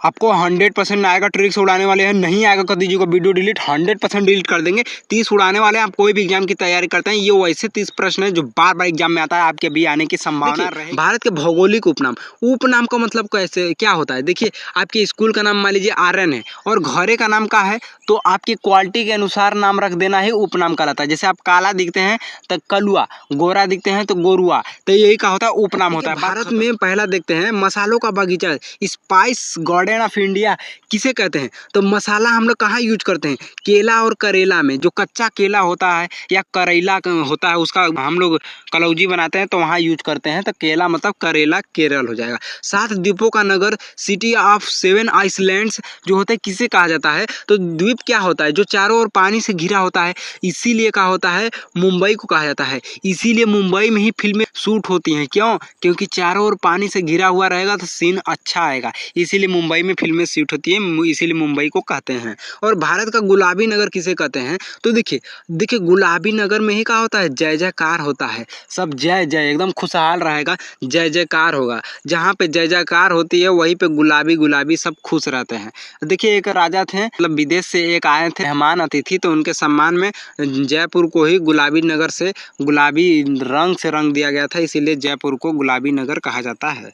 आपको 100% आएगा। ट्रिक्स उड़ाने वाले हैं, नहीं आएगा कर दीजिएगा वीडियो डिलीट, 100% डिलीट कर देंगे। 30 उड़ाने वाले हैं। आप कोई भी एग्जाम की तैयारी करते हैं, ये वैसे 30 प्रश्न है जो बार बार एग्जाम में आता है, आपके भी आने की संभावना रहेगी। भारत के भौगोलिक उपनाम, उपनाम का मतलब कैसे क्या होता है, देखिए आपके स्कूल का नाम मान लीजिए आर्यन है और घरे का नाम का है, तो आपकी क्वालिटी के अनुसार नाम रख देना ही उपनाम कहलाता है। जैसे आप काला दिखते हैं तो कलुआ, गोरा दिखते हैं तो गोरुआ, तो यही का होता है उपनाम होता है। भारत में पहला देखते हैं मसालों का बगीचा, स्पाइस गार्डन ऑफ इंडिया किसे कहते हैं, तो मसाला हम लोग कहाँ यूज करते हैं, केला और करेला में। जो कच्चा केला होता है या करेला होता है, उसका हम लोग कलौजी बनाते हैं तो वहाँ यूज करते हैं, तो केला मतलब करेला, केरल हो जाएगा। 7 द्वीपों का नगर, सिटी ऑफ 7 आइसलैंड्स जो होता है किसे कहा जाता है, तो द्वीप क्या होता है, जो चारों ओर पानी से घिरा होता है, इसीलिए कहा होता है मुंबई को कहा जाता है। इसीलिए मुंबई में ही फिल्में शूट होती हैं, क्यों, क्योंकि चारों ओर पानी से घिरा हुआ रहेगा तो सीन अच्छा आएगा, इसीलिए मुंबई में फिल्में शूट होती है, इसीलिए मुंबई को कहते हैं। और भारत का गुलाबी नगर किसे कहते हैं, तो देखिए गुलाबी नगर में ही क्या होता है, जय जयकार होता है, सब जय जय एकदम खुशहाल रहेगा, जय जयकार होगा। जहाँ पे जय जयकार होती है वहीं पे गुलाबी गुलाबी सब खुश रहते हैं। देखिए एक राजा थे, मतलब विदेश से एक आए थे मेहमान अतिथि, तो उनके सम्मान में जयपुर को ही गुलाबी नगर से गुलाबी रंग से रंग दिया गया था, इसीलिए जयपुर को गुलाबी नगर कहा जाता है।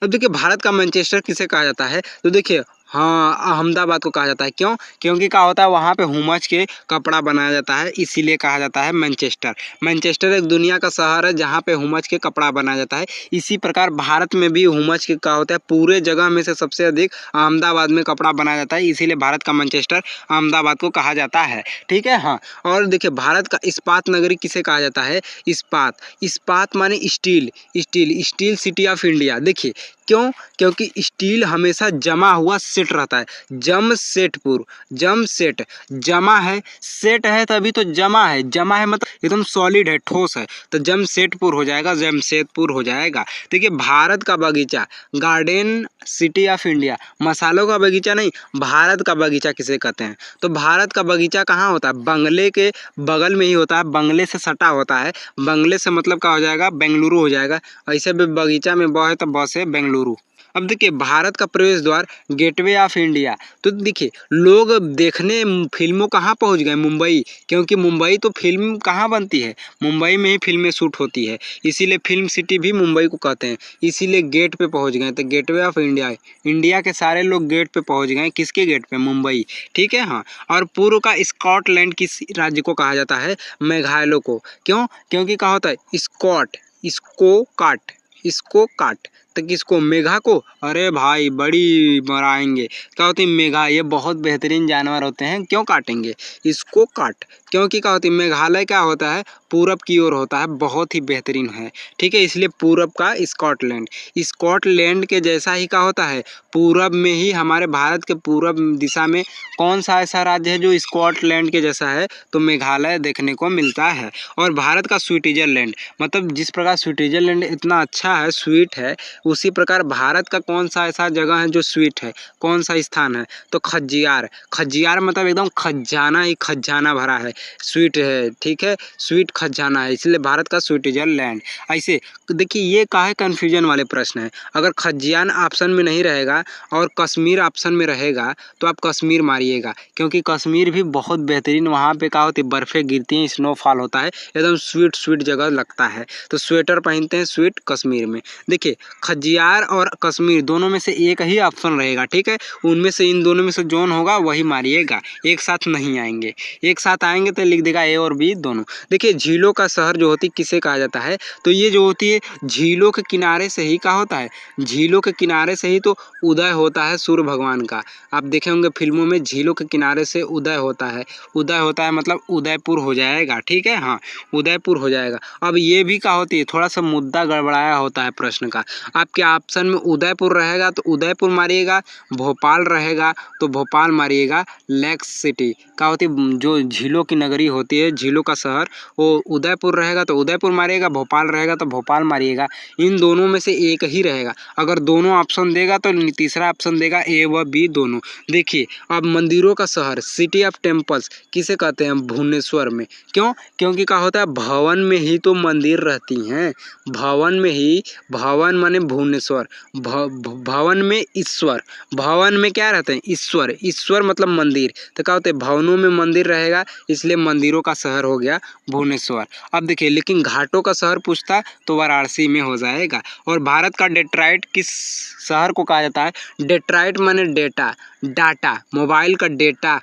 अब देखिए भारत का मैनचेस्टर किसे कहा जाता है, तो देखिए हाँ अहमदाबाद को कहा जाता है, क्यों, क्योंकि क्या होता है वहाँ पे हुमच के कपड़ा बनाया जाता है, इसीलिए कहा जाता है मैनचेस्टर। मैनचेस्टर एक दुनिया का शहर है जहाँ पे हुमच के कपड़ा बनाया जाता है। इसी प्रकार भारत में भी हुमच के क्या होता है, पूरे जगह में से सबसे अधिक अहमदाबाद में कपड़ा बनाया जाता है, इसीलिए भारत का मैनचेस्टर अहमदाबाद को कहा जाता है। ठीक है, हाँ। और देखिए भारत का इस्पात नगरी किसे कहा जाता है, इस्पात, इस्पात माने steel, steel, steel city of India. देखिए क्यों, क्योंकि स्टील हमेशा जमा हुआ सेट रहता है, जमशेदपुर, जमशेद, जमा है, सेट है तभी तो जमा है, जमा है मतलब एकदम सॉलिड है, ठोस है, तो जमशेदपुर हो जाएगा, जमशेदपुर हो जाएगा। देखिए भारत का बगीचा, गार्डन सिटी ऑफ इंडिया, मसालों का बगीचा नहीं, भारत का बगीचा किसे कहते हैं, तो भारत का बगीचा कहाँ होता है, बंगले के बगल में ही होता है, बंगले से सटा होता है, बंगले से मतलब क्या हो जाएगा, बेंगलुरु हो जाएगा। ऐसे भी बगीचा में ब है तो बस है बेंगलुरु। अब देखिए भारत का प्रवेश द्वार, गेटवे ऑफ इंडिया, तो देखिए लोग देखने फिल्मों कहाँ पहुँच गए, मुंबई, क्योंकि मुंबई तो फिल्म कहाँ बनती है, मुंबई में ही फिल्में शूट होती है, इसीलिए फिल्म सिटी भी मुंबई को कहते हैं, इसीलिए गेट पे पहुँच गए, तो गेटवे ऑफ इंडिया, इंडिया के सारे लोग गेट पे पहुँच गए, किसके गेट पे, मुंबई। ठीक है, हाँ। और पूर्व का स्कॉटलैंड किस राज्य को कहा जाता है, मेघालय को, क्यों, क्योंकि कहा होता है स्कॉट, इसको काट, इसको काट, तो किसको, मेघा को, अरे भाई बड़ी मराएंगे, क्या होती है मेघा, ये बहुत बेहतरीन जानवर होते हैं, क्यों काटेंगे, इसको काट, क्योंकि क्या होती है मेघालय क्या होता है, पूरब की ओर होता है, बहुत ही बेहतरीन है। ठीक है, इसलिए पूरब का स्कॉटलैंड, स्कॉटलैंड के जैसा ही क्या होता है, पूरब में ही हमारे भारत के पूरब दिशा में कौन सा ऐसा राज्य है जो स्कॉटलैंड के जैसा है, तो मेघालय देखने को मिलता है। और भारत का स्विट्जरलैंड, मतलब जिस प्रकार स्विट्जरलैंड इतना अच्छा है, स्वीट है, उसी प्रकार भारत का कौन सा ऐसा जगह है जो स्वीट है, कौन सा स्थान है, तो खज्जियार, खज्जियार मतलब एकदम खजाना ही खजाना भरा है, स्वीट है, ठीक है, स्वीट खजाना है, इसलिए भारत का स्विट्जरलैंड। ऐसे देखिए ये काहे कन्फ्यूजन वाले प्रश्न है, अगर खज्जियान ऑप्शन में नहीं रहेगा और कश्मीर ऑप्शन में रहेगा तो आप कश्मीर मारिएगा, क्योंकि कश्मीर भी बहुत बेहतरीन, वहाँ पे क्या होती है, बर्फ़ें गिरती हैं, स्नोफॉल होता है, एकदम स्वीट स्वीट जगह लगता है, तो स्वेटर पहनते हैं स्वीट कश्मीर में। देखिए खज्जियार और कश्मीर दोनों में से एक ही ऑप्शन रहेगा, ठीक है, उनमें से इन दोनों में से जोन होगा वही मारिएगा, एक साथ नहीं आएंगे, एक साथ आएंगे तो लिख देगा ए और बी दोनों। देखिए झीलों का शहर जो होती किसे कहा जाता है, तो ये जो होती है झीलों के किनारे से ही क्या होता है, झीलों के किनारे से ही तो उदय होता है सूर्य भगवान का, आप देखे होंगे फिल्मों में झीलों के किनारे से उदय होता है, उदय होता है मतलब उदयपुर हो जाएगा, ठीक है, हाँ उदयपुर हो जाएगा। अब ये भी क्या होती है, थोड़ा सा मुद्दा गड़बड़ाया होता है प्रश्न का, आपके ऑप्शन में उदयपुर रहेगा तो उदयपुर मारिएगा, भोपाल रहेगा तो भोपाल मारिएगा, लेक सिटी क्या होती है, जो झीलों की नगरी होती है, झीलों का शहर, वो उदयपुर रहेगा तो उदयपुर मारिएगा, भोपाल रहेगा तो भोपाल मारिएगा, इन दोनों में से एक ही रहेगा। अगर दोनों ऑप्शन देगा तो तीसरा ऑप्शन देगा ए व बी दोनों। देखिए अब मंदिरों का शहर, सिटी ऑफ टेम्पल्स किसे कहते हैं? भुवनेश्वर में। क्यों? क्योंकि क्या होता है, भवन में ही तो मंदिर रहती हैं, भवन में ही, भवन माने भुवनेश्वर, भवन में ईश्वर, भवन में क्या रहते हैं? ईश्वर, ईश्वर मतलब मंदिर। तो क्या होते हैं, भवनों में मंदिर रहेगा, इसलिए मंदिरों का शहर हो गया भुवनेश्वर। अब देखिए लेकिन घाटों का शहर पूछता तो वाराणसी में हो जाएगा। और भारत का डेट्रॉइट किस शहर को कहा जाता है? डेट्रॉइट माने डेटा, डाटा, मोबाइल का डेटा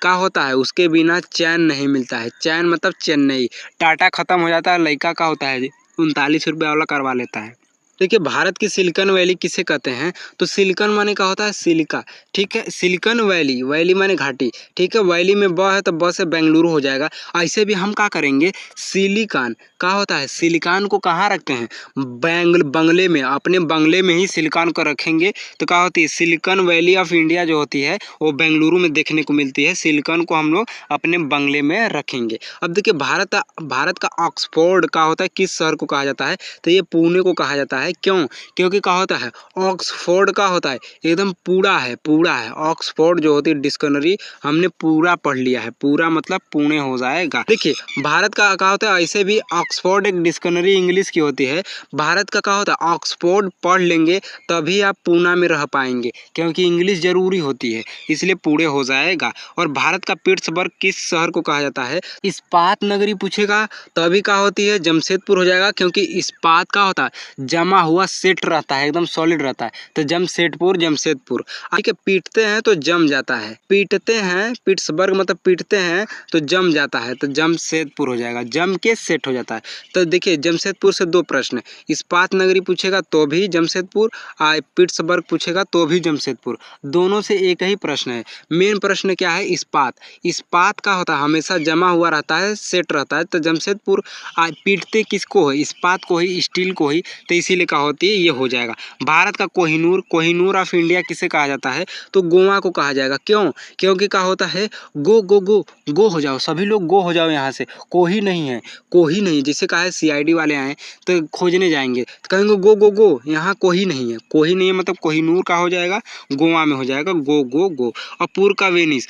का होता है, उसके बिना चैन नहीं मिलता है। चैन मतलब चेन्नई, डाटा खत्म हो जाता है, लड़का का होता है 39 रुपये वाला करवा लेता है। देखिए भारत की सिलिकॉन वैली किसे कहते हैं? तो सिलिकॉन माने क्या होता है? सिलिका, ठीक है। सिलिकॉन वैली, वैली माने घाटी, ठीक है। वैली में ब है तो ब से बेंगलुरु हो जाएगा। ऐसे भी हम क्या करेंगे, सिलिकॉन क्या होता है? सिलिकॉन को कहाँ रखते हैं? बंगले में, अपने बंगले में ही सिलिकॉन को रखेंगे तो क्या होती है? सिलिकॉन वैली ऑफ इंडिया जो होती है वो बेंगलुरु में देखने को मिलती है। सिलिकॉन को हम लोग अपने बंगले में रखेंगे। अब देखिए भारत का ऑक्सफोर्ड क्या होता है? किस शहर को कहा जाता है? तो ये पुणे को कहा जाता है। क्यों? क्योंकि क्या होता है, ऑक्सफोर्ड का होता है एकदम पूरा है, पूरा है। ऑक्सफोर्ड जो होती है डिक्शनरी हमने पूरा पढ़ लिया है, पूरा मतलब पुणे हो जाएगा। देखिए भारत का क्या होता है, ऐसे भी ऑक्सफोर्ड एक डिक्शनरी इंग्लिश की होती है। भारत का क्या होता है, ऑक्सफोर्ड पढ़ लेंगे तभी आप पूना में रह पाएंगे, क्योंकि इंग्लिश जरूरी होती है, इसलिए पूरे हो जाएगा। और भारत का पिट्सबर्ग किस शहर को कहा जाता है? इस्पात नगरी पूछेगा तभी क्या होती है, जमशेदपुर हो जाएगा, क्योंकि इस्पात का होता है जमा हुआ सेट रहता है, एकदम सॉलिड रहता है, तो जमशेदपुर, जमशेदपुर। ठीक है, पीटते हैं तो जम जाता है, पीटते हैं, पिट्सबर्ग मतलब पीटते हैं तो जम जाता है, तो जमशेदपुर हो जाएगा, जम के सेट हो जाता है। तो देखिए जमशेदपुर से दो प्रश्न, इस्पात नगरी पूछेगा तो भी जमशेदपुर, पिट्सबर्ग पूछेगा तो भी जमशेदपुर, दोनों से एक ही प्रश्न है। मेन प्रश्न क्या है? इस्पात। इस्पात का होता है हमेशा जमा हुआ रहता है, सेट रहता है, तो जमशेदपुर। पीटते किसको है? इस्पात को ही, स्टील को ही, तो इसीलिए क्या होती है, ये हो जाएगा। भारत का कोहिनूर, कोहिनूर ऑफ इंडिया किसे कहा जाता है? तो गोवा को कहा जाएगा। क्यों? क्योंकि क्या होता है, गो गो गो गो हो जाओ, सभी लोग गो हो जाओ यहाँ से, कोही नहीं है, कोही नहीं। जैसे कहा है सीआईडी वाले आए तो खोजने जाएंगे तो कहेंगे गो गो गो, यहाँ कोही नहीं है, कोही नहीं है मतलब कोहिनूर का हो जाएगा, गोवा में हो जाएगा, गो गो गो। और पुर का वेनिस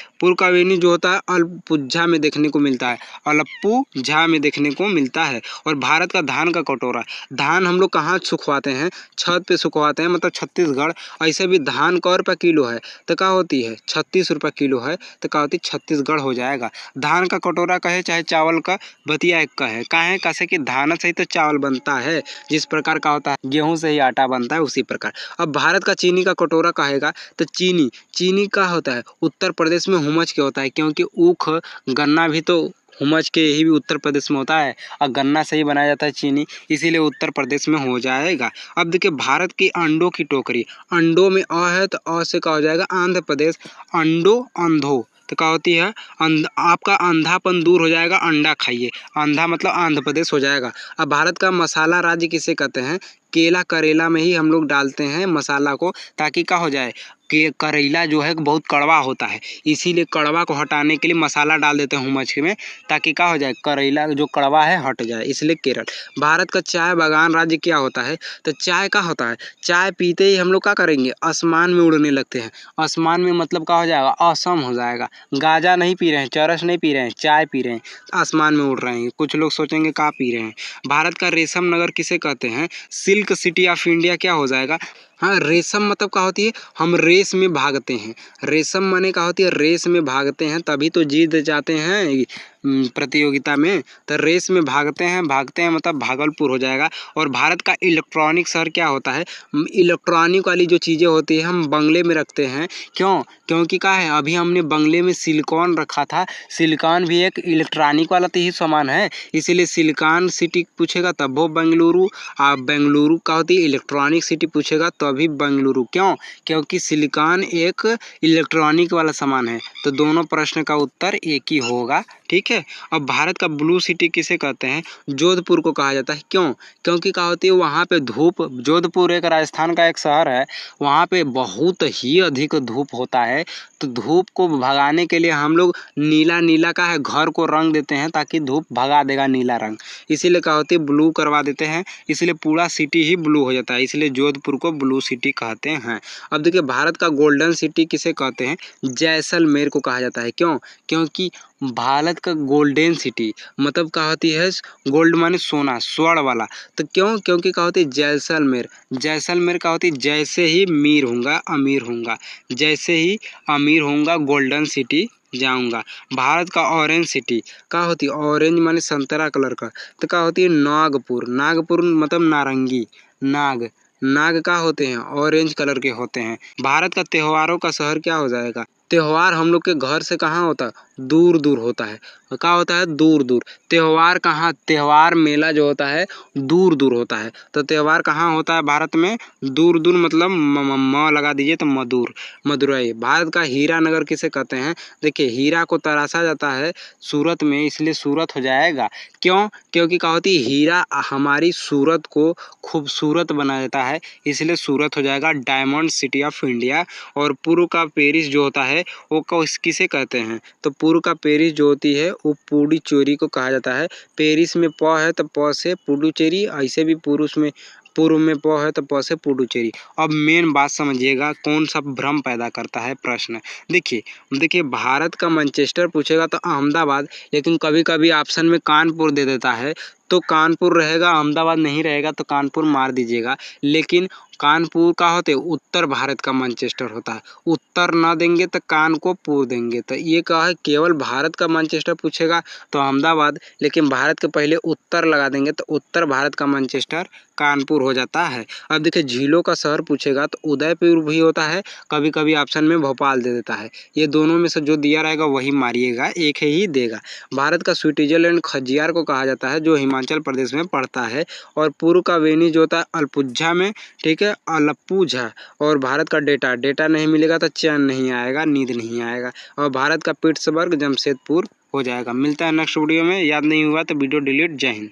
जो होता है अल्पुझा में देखने को मिलता है, अल्पुझा में देखने को मिलता है। और भारत का धान का कटोरा, धान हम लोग कहाँ सुखवाते हैं? छत पे सुखवाते हैं, मतलब छत्तीसगढ़। ऐसे भी धान कै रुपये किलो है? तो क्या होती है, 36 रुपये किलो है, तो क्या होती है, छत्तीसगढ़ हो जाएगा। धान का कटोरा कहे चाहे चावल का बतिया एक का है, काहे कैसे कि धान से ही तो चावल बनता है, जिस प्रकार का होता है गेहूं से ही आटा बनता है, उसी प्रकार। अब भारत का चीनी का कटोरा कहेगा तो चीनी का होता है उत्तर प्रदेश में हुमच के होता है, क्योंकि ऊख गन्ना भी तो हुमच के ही भी उत्तर प्रदेश में होता है, और गन्ना से ही बनाया जाता है चीनी, इसीलिए उत्तर प्रदेश में हो जाएगा। अब देखिए भारत की अंडों की टोकरी, अंडों में अ है तो अ से क्या हो जाएगा, आंध्र प्रदेश। अंडो, अंधो तो क्या होती है, आपका अंधापन दूर हो जाएगा, अंडा खाइए, अंधा मतलब आंध्र प्रदेश हो जाएगा। अब भारत का मसाला राज्य किसे कहते हैं? केला करेला में ही हम लोग डालते हैं मसाला को, ताकि क्या हो जाए कि करेला जो है बहुत कड़वा होता है, इसीलिए कड़वा को हटाने के लिए मसाला डाल देते हैं हुमच में, ताकि क्या हो जाए, करेला जो कड़वा है हट जाए, इसलिए केरल। भारत का चाय बागान राज्य क्या होता है? तो चाय का होता है, चाय पीते ही हम लोग क्या करेंगे, आसमान में उड़ने लगते हैं। आसमान में मतलब क्या हो जाएगा, असम हो जाएगा। गांजा नहीं पी रहे हैं, चरस नहीं पी रहे हैं, चाय पी रहे हैं, आसमान में उड़ रहे हैं। कुछ लोग सोचेंगे क्या पी रहे हैं। भारत का रेशम नगर किसे कहते हैं? सिल्क सिटी ऑफ इंडिया क्या हो जाएगा? हाँ, रेशम मतलब क्या होती है, हम रेस में भागते हैं, रेशम माने क्या होती है, रेस में भागते हैं तभी तो जीत जाते हैं प्रतियोगिता में, तो रेस में भागते हैं मतलब भागलपुर हो जाएगा। और भारत का इलेक्ट्रॉनिक शहर क्या होता है? इलेक्ट्रॉनिक वाली जो चीज़ें होती है हम बंगले में रखते हैं। क्यों? क्योंकि क्या है, अभी हमने बंगले में सिलिकॉन रखा था, सिलिकॉन भी एक इलेक्ट्रॉनिक वाला तो ही सामान है, इसीलिए सिलिकॉन सिटी पूछेगा तब वो बेंगलुरु, बेंगलुरु क्या होती है, इलेक्ट्रॉनिक सिटी पूछेगा तो अभी बेंगलुरु। क्यों? क्योंकि सिलिकॉन एक इलेक्ट्रॉनिक वाला सामान है। तो दोनों प्रश्न का उत्तर एक ही होगा। ठीक है। अब भारत का ब्लू सिटी किसे कहते हैं? जोधपुर को कहा जाता है। क्यों? क्योंकि क्या होती है वहाँ पे धूप, जोधपुर एक राजस्थान का एक शहर है, वहाँ पे बहुत ही अधिक धूप होता है। तो धूप को भगाने के लिए हम लोग नीला नीला का है घर को रंग देते हैं ताकि धूप भगा देगा नीला रंग, इसीलिए क्या होती है ब्लू करवा देते हैं, इसलिए पूरा सिटी ही ब्लू हो जाता है, इसलिए जोधपुर को ब्लू सिटी कहते हैं। अब देखिए भारत का गोल्डन सिटी किसे कहते हैं? जैसलमेर को कहा जाता है। क्यों? क्योंकि भारत का गोल्डन सिटी मतलब क्या होती है? गोल्ड माने सोना, स्वर्ण वाला। तो क्यों? क्योंकि क्या होती है जैसलमेर, जैसलमेर क्या होती है जैसे ही मीर होऊंगा अमीर होऊंगा, जैसे ही अमीर होऊंगा गोल्डन सिटी जाऊंगा। भारत का ऑरेंज सिटी क्या होती है? ऑरेंज माने संतरा कलर का, तो क्या होती है नागपुर, नागपुर मतलब नारंगी, नाग, नाग का होते हैं ऑरेंज कलर के होते हैं। भारत का त्योहारों का शहर क्या हो जाएगा? त्योहार हम लोग के घर से कहाँ होता है? दूर दूर होता है। क्या होता है? दूर दूर। त्योहार कहाँ? त्योहार मेला जो होता है दूर दूर होता है। तो त्योहार कहाँ होता है भारत में? दूर दूर मतलब म लगा दीजिए तो मधुर, मदुरई। भारत का हीरा नगर किसे कहते हैं? देखिए हीरा को तराशा जाता है सूरत में, इसलिए सूरत हो जाएगा। क्यों? क्योंकि क्या होती है हीरा हमारी सूरत को खूबसूरत बना देता है, इसलिए सूरत हो जाएगा डायमंड सिटी ऑफ इंडिया। और पूर्व का पेरिस जो होता है वो किसे कहते हैं? तो पूर्व का पेरिस जो होती है वो पुडुचेरी को कहा जाता है। पेरिस में प है तो प से पुडुचेरी, ऐसे भी पुरुष में पूर्व में प है तो प से पुडुचेरी। अब मेन बात समझिएगा कौन सा भ्रम पैदा करता है प्रश्न। देखिए भारत का मैनचेस्टर पूछेगा तो अहमदाबाद, लेकिन कभी कभी ऑप्शन में कानपुर दे देता है, तो कानपुर रहेगा अहमदाबाद नहीं रहेगा तो कानपुर मार दीजिएगा। लेकिन कानपुर का होते उत्तर भारत का मैनचेस्टर होता है, उत्तर ना देंगे तो कान को पुर देंगे। तो ये कहा है केवल भारत का मैनचेस्टर पूछेगा तो अहमदाबाद, लेकिन भारत के पहले उत्तर लगा देंगे तो उत्तर भारत का मैनचेस्टर कानपुर हो जाता है। अब देखिए झीलों का शहर पूछेगा तो उदयपुर भी होता है, कभी कभी ऑप्शन में भोपाल दे देता है। ये दोनों में से जो दिया रहेगा वही मारिएगा, एक ही देगा। भारत का स्विट्जरलैंड खजियार को कहा जाता है जो हिमाचल प्रदेश में पड़ता है। और पूर्व का वेनिस जो होता है अल्पुझा में, ठीक है अलप्पुझा। और भारत का डेटा, डेटा नहीं मिलेगा तो चैन नहीं आएगा, नींद नहीं आएगा। और भारत का पिट्सबर्ग जमशेदपुर हो जाएगा। मिलता है नेक्स्ट वीडियो में, याद नहीं हुआ तो वीडियो डिलीट। जय हिंद।